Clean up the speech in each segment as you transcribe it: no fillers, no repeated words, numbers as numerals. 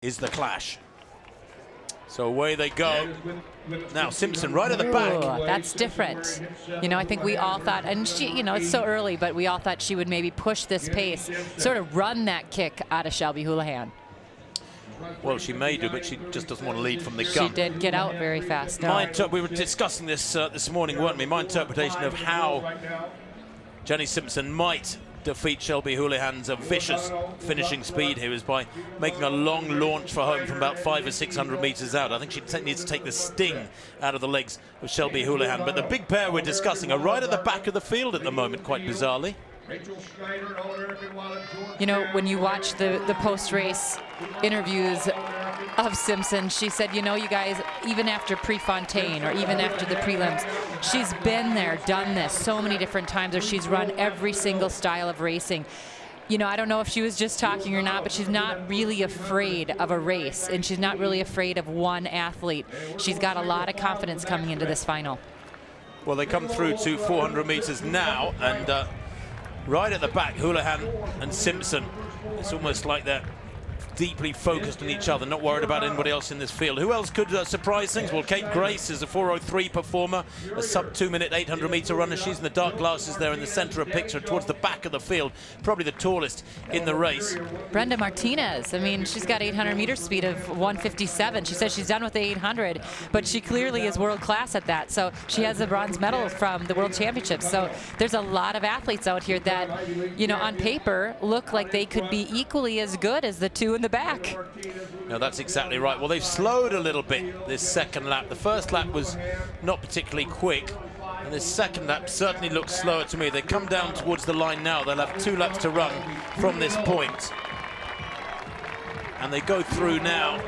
is the clash. So away they go. Now Simpson right at the back. Ooh, that's different. You know, I think we all thought, and she, you know, it's so early, but we all thought she would maybe push this pace, sort of run that kick out of Shelby Houlihan. Well, she may do, but she just doesn't want to lead from the gun. She did get out very fast. We were discussing this this morning, weren't we? My interpretation of how Jenny Simpson might defeat Shelby Houlihan's vicious finishing speed here is by making a long launch for home from about 500 or 600 meters out. I think she needs to take the sting out of the legs of Shelby Houlihan. But the big pair we're discussing are right at the back of the field at the moment, quite bizarrely. You know, when you watch the post-race interviews of Simpson, she said, you know, you guys, even after Prefontaine or even after the prelims, she's been there, done this so many different times, or she's run every single style of racing. You know, I don't know if she was just talking or not, but she's not really afraid of a race, and she's not really afraid of one athlete. She's got a lot of confidence coming into this final. Well, they come through to 400 meters now, and right at the back, Houlihan and Simpson. It's almost like they're deeply focused on each other, not worried about anybody else in this field. Who else could surprise things? Well, Kate Grace is a 4:03 performer, a sub-2-minute 800-meter runner. She's in the dark glasses there in the center of the picture towards the back of the field, probably the tallest in the race. Brenda Martinez, I mean, she's got 800-meter speed of 157. She says she's done with the 800, but she clearly is world-class at that. So she has a bronze medal from the World Championships. So there's a lot of athletes out here that, you know, on paper look like they could be equally as good as the two in the back. No, that's exactly right. Well, they've slowed a little bit this second lap. The first lap was not particularly quick, and this second lap certainly looks slower to me. They come down towards the line now. They'll have 2 laps to run from this point. And they go through now,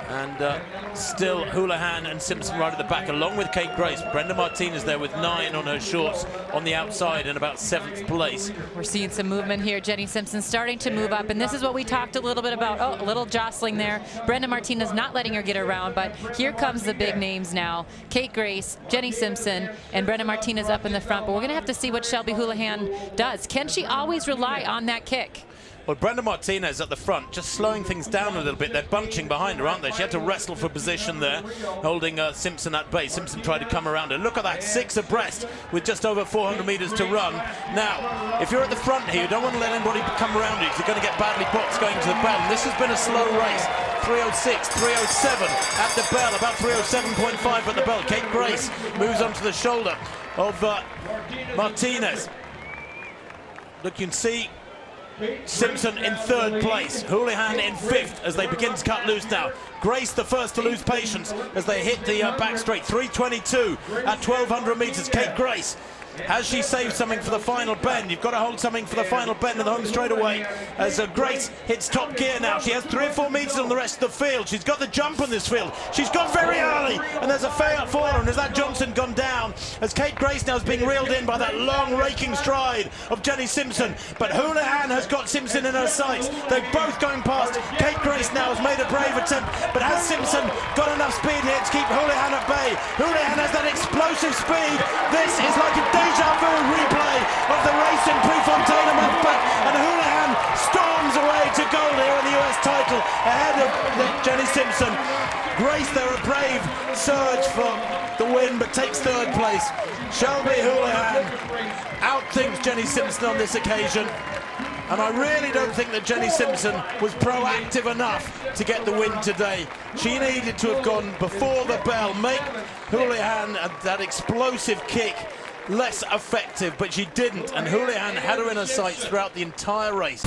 and still Houlihan and Simpson right at the back, along with Kate Grace. Brenda Martinez there with 9 on her shorts on the outside in about 7th place. We're seeing some movement here. Jenny Simpson starting to move up, and this is what we talked a little bit about. Oh, a little jostling there. Brenda Martinez not letting her get around, but here comes the big names now. Kate Grace, Jenny Simpson, and Brenda Martinez up in the front, but we're going to have to see what Shelby Houlihan does. Can she always rely on that kick? Well, Brenda Martinez at the front, just slowing things down a little bit. They're bunching behind her, aren't they? She had to wrestle for position there, holding Simpson at bay. Simpson tried to come around her. Look at that, 6 abreast with just over 400 meters to run. Now, if you're at the front here, you don't want to let anybody come around you because you're going to get badly boxed going to the bell. And this has been a slow race. 3:06, 3:07 at the bell, about 3:07.5 at the bell. Kate Grace moves onto the shoulder of Martinez. Look, you can see Simpson in 3rd place, Houlihan in 5th as they begin to cut loose now. Grace the first to lose patience as they hit the back straight. 3:22 at 1,200 meters. Kate Grace, has she saved something for the final bend? You've got to hold something for the final bend in the home straightaway as Grace hits top gear now. She has 3 or 4 meters on the rest of the field. She's got the jump on this field. She's gone very early, and there's a fail for her, and has that Johnson gone down as Kate Grace now is being reeled in by that long raking stride of Jenny Simpson. But Houlihan has got Simpson in her sights. They're both going past. Kate Grace now has made a brave attempt, but has Simpson got enough speed here to keep Houlihan at bay? Houlihan has that explosive speed. This is like a deja vu replay of the race in Prefontaine a month back, and Houlihan storms away to gold here in the US title ahead of Jenny Simpson. Grace there, a brave surge for the win, but takes 3rd place. Shelby Houlihan outthinks Jenny Simpson on this occasion, and I really don't think that Jenny Simpson was proactive enough to get the win today. She needed to have gone before the bell, make Houlihan that explosive kick less effective, but she didn't, and Houlihan had her in her sights throughout the entire race.